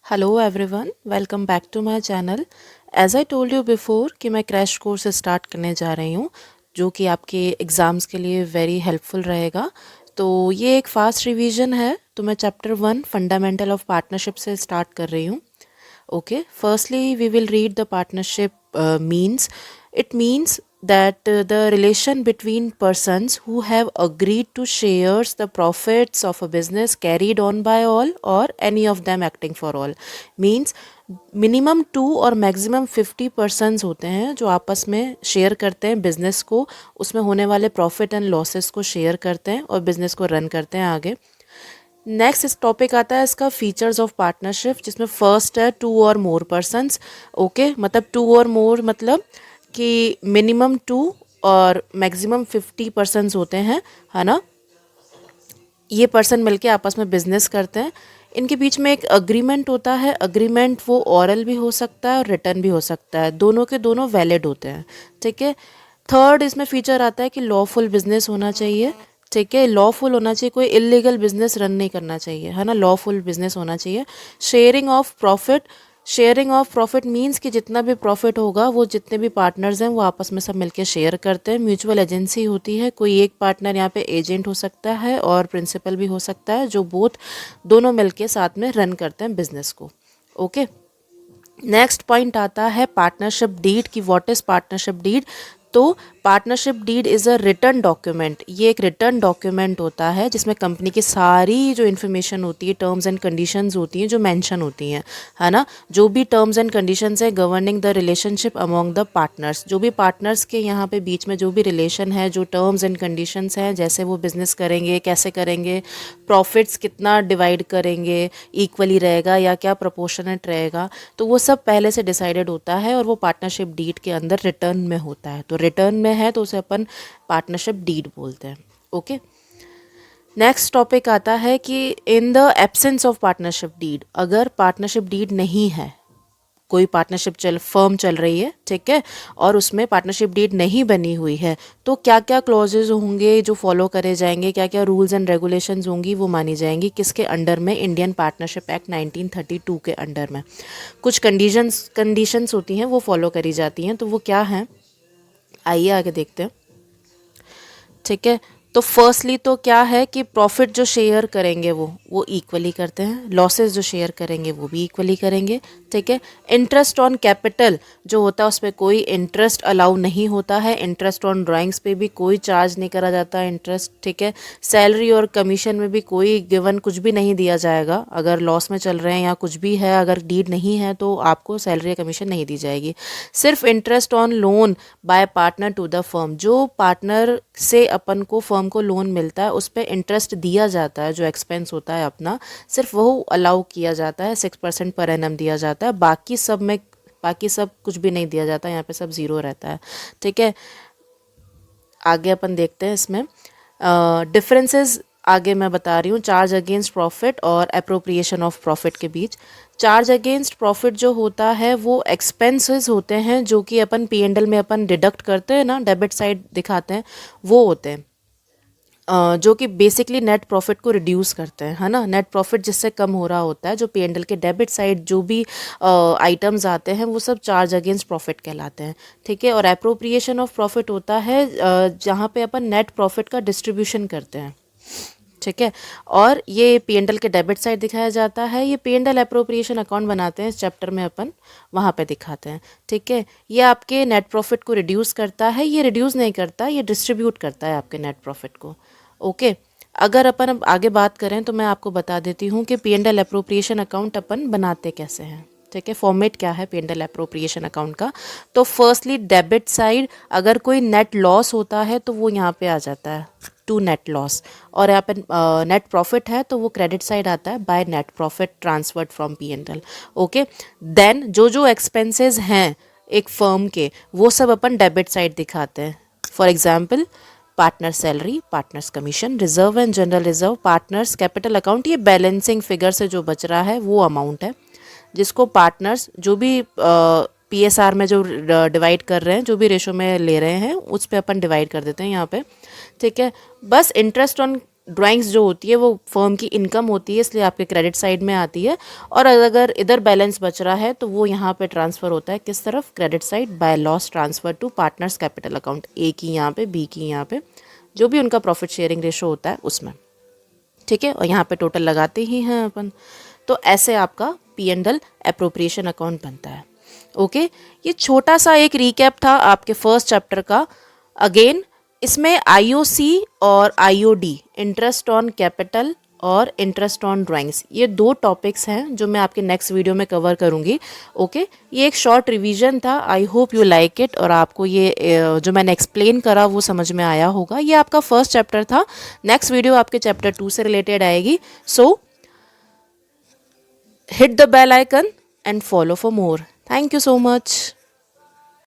Hello everyone, welcome back to my channel. As I told you before कि मैं crash course start करने जा रही हूँ जो कि आपके एग्ज़ाम्स के लिए वेरी हेल्पफुल रहेगा। तो ये एक फास्ट रिवीजन है। तो मैं चैप्टर 1 फंडामेंटल ऑफ पार्टनरशिप से स्टार्ट कर रही हूँ। Okay, firstly, we will read the partnership means. It means that the relation between persons who have agreed to shares the profits of a business carried on by all or any of them acting for all means minimum 2 और maximum 50 persons होते हैं जो आपस में share करते हैं business को, उसमें होने वाले प्रॉफिट एंड लॉसेस को शेयर करते हैं और बिजनेस को रन करते हैं आगे। नेक्स्ट इस टॉपिक आता है इसका फीचर्स ऑफ पार्टनरशिप, जिसमें फर्स्ट है 2 और मोर पर्सनस। ओके, मतलब 2 और मोर मतलब कि मिनिमम 2 और मैक्सिमम 50 पर्सनस होते हैं, है ना। ये पर्सन मिलके आपस में बिजनेस करते हैं। इनके बीच में एक अग्रीमेंट होता है। अग्रीमेंट वो ऑरल भी हो सकता है और रिटर्न भी हो सकता है, दोनों के दोनों वैलिड होते हैं। ठीक है। थर्ड इसमें फीचर आता है कि लॉफुल बिजनेस होना चाहिए। ठीक है, लॉफुल होना चाहिए, कोई इलीगल बिजनेस रन नहीं करना चाहिए, है ना। लॉफुल बिजनेस होना चाहिए। Sharing of profit. Sharing of profit means कि जितना भी प्रॉफिट होगा वो जितने भी पार्टनर्स हैं वो आपस में सब मिलके शेयर करते हैं। म्यूचुअल एजेंसी होती है, कोई एक पार्टनर यहाँ पे एजेंट हो सकता है और प्रिंसिपल भी हो सकता है, जो बोथ दोनों मिलके साथ में रन करते हैं बिजनेस को। ओके, नेक्स्ट पॉइंट आता है पार्टनरशिप डीड की व्हाट इज पार्टनरशिप डीड। तो partnership deed is a written document. ये एक रिटर्न डॉक्यूमेंट होता है जिसमें कंपनी की सारी जो इन्फॉर्मेशन होती है, टर्म्स एंड कंडीशंस होती हैं जो मेंशन होती हैं, है ना। जो भी टर्म्स एंड कंडीशंस है governing the relationship among the partners, जो भी पार्टनर्स के यहाँ पे बीच में जो भी रिलेशन है, जो टर्म्स एंड कंडीशंस हैं, जैसे वो बिजनेस करेंगे, कैसे करेंगे, प्रॉफिट्स कितना डिवाइड करेंगे, इक्वली रहेगा या क्या प्रोपोर्शनेट रहेगा, तो वो सब पहले से डिसाइडेड होता है और वो पार्टनरशिप डीड के अंदर रिटर्न में होता है। तो रिटर्न में है तो उसे अपन पार्टनरशिप डीड बोलते हैं। ओके, नेक्स्ट टॉपिक आता है कि in the absence of partnership deed, अगर पार्टनरशिप डीड नहीं है, कोई पार्टनरशिप फर्म चल रही है, ठीक है, और उसमें पार्टनरशिप डीड नहीं बनी हुई है, तो क्या क्या क्लॉजेज होंगे जो फॉलो करे जाएंगे, क्या क्या रूल्स एंड रेगुलेशंस होंगी वो मानी जाएंगी, किसके अंडर में, इंडियन पार्टनरशिप एक्ट 1932 के अंडर में। कुछ कंडीशंस होती हैं वो फॉलो करी जाती हैं, तो वो क्या हैं आइए आगे देखते हैं। ठीक है, तो फर्स्टली तो क्या है कि प्रॉफिट जो शेयर करेंगे वो इक्वली करते हैं, लॉसेस जो शेयर करेंगे वो भी इक्वली करेंगे। ठीक है, इंटरेस्ट ऑन कैपिटल जो होता है उस पर कोई इंटरेस्ट अलाउ नहीं होता है। इंटरेस्ट ऑन ड्राइंग्स पे भी कोई चार्ज नहीं करा जाता है इंटरेस्ट। ठीक है, सैलरी और कमीशन में भी कोई गिवन कुछ भी नहीं दिया जाएगा। अगर लॉस में चल रहे हैं या कुछ भी है, अगर डीड नहीं है तो आपको सैलरी या कमीशन नहीं दी जाएगी। सिर्फ interest on loan by partner to the firm, जो पार्टनर से अपन को फर्म को लोन मिलता है उस पर इंटरेस्ट दिया जाता है, जो एक्सपेंस होता है अपना, सिर्फ वो अलाउ किया जाता है। 6% पर एनम दिया जाता है। बाकी सब कुछ भी नहीं दिया जाता, यहाँ पे सब जीरो रहता है। ठीक है, आगे अपन देखते हैं इसमें डिफरेंसेस। आगे मैं बता रही हूँ चार्ज अगेंस्ट प्रॉफिट और अप्रोप्रिएशन ऑफ प्रॉफिट के बीच। चार्ज अगेंस्ट प्रॉफिट जो होता है वो एक्सपेंसेस होते हैं जो कि अपन P&L में अपन डिडक्ट करते हैं ना, डेबिट साइड दिखाते हैं, वो होते हैं जो कि बेसिकली नेट प्रॉफिट को रिड्यूस करते हैं, है ना। नेट प्रॉफिट जिससे कम हो रहा होता है, जो P&L के डेबिट साइड जो भी आइटम्स आते हैं वो सब चार्ज अगेंस्ट प्रॉफिट कहलाते हैं। ठीक है, और अप्रोप्रिएशन ऑफ प्रॉफिट होता है जहाँ पे अपन नेट प्रॉफिट का डिस्ट्रीब्यूशन करते हैं। ठीक है, और ये P&L के डेबिट साइड दिखाया जाता है। ये P&L अप्रोप्रिएशन अकाउंट बनाते हैं इस चैप्टर में अपन, वहाँ पे दिखाते हैं। ठीक है, ये आपके नेट प्रॉफिट को रिड्यूस करता है, ये रिड्यूस नहीं करता, ये डिस्ट्रीब्यूट करता है आपके नेट प्रॉफिट को। ओके, अगर अपन अब आगे बात करें तो मैं आपको बता देती हूँ कि P&L अप्रोप्रिएशन अकाउंट अपन बनाते कैसे हैं। ठीक है, फॉर्मेट क्या है P&L अप्रोप्रिएशन अकाउंट का। तो फर्स्टली डेबिट साइड, अगर कोई नेट लॉस होता है तो वो यहाँ पे आ जाता है टू नेट लॉस, और यहाँ पे नेट प्रॉफिट है तो वो क्रेडिट साइड आता है by net profit transferred from P&L। Okay, then जो जो एक्सपेंसेस हैं एक फर्म के वो सब अपन डेबिट साइड दिखाते हैं। For example partner salary, partners commission, reserve and general reserve, partners capital account, ये बैलेंसिंग फिगर से जो बच रहा है वो अमाउंट है जिसको पार्टनर्स जो भी PSR में जो डिवाइड कर रहे हैं, जो भी रेशो में ले रहे हैं उस पे अपन डिवाइड कर देते हैं यहाँ पे। ठीक है, बस इंटरेस्ट ऑन ड्राइंग्स जो होती है वो फर्म की इनकम होती है, इसलिए आपके क्रेडिट साइड में आती है। और अगर इधर बैलेंस बच रहा है तो वो यहाँ पे ट्रांसफ़र होता है किस तरफ, credit side, by loss transfer to partners capital account, A की यहाँ पे, बी की यहाँ पे, जो भी उनका प्रॉफिट शेयरिंग रेशो होता है उसमें। ठीक है, और यहाँ पे टोटल लगाते ही हैं अपन। तो ऐसे आपका P&L अप्रोप्रिएशन अकाउंट बनता है। ओके, ये छोटा सा एक रिकैप था आपके फर्स्ट चैप्टर का। अगेन इसमें IOC और IOD, इंटरेस्ट ऑन कैपिटल और इंटरेस्ट ऑन ड्राइंग्स, ये 2 टॉपिक्स हैं जो मैं आपके नेक्स्ट वीडियो में कवर करूँगी। ओके, ये एक शॉर्ट रिवीजन था, I hope you like it, और आपको ये जो मैंने एक्सप्लेन करा वो समझ में आया होगा। ये आपका फर्स्ट चैप्टर था, नेक्स्ट वीडियो आपके चैप्टर 2 से रिलेटेड आएगी। सो hit the bell icon and follow for more. Thank you so much.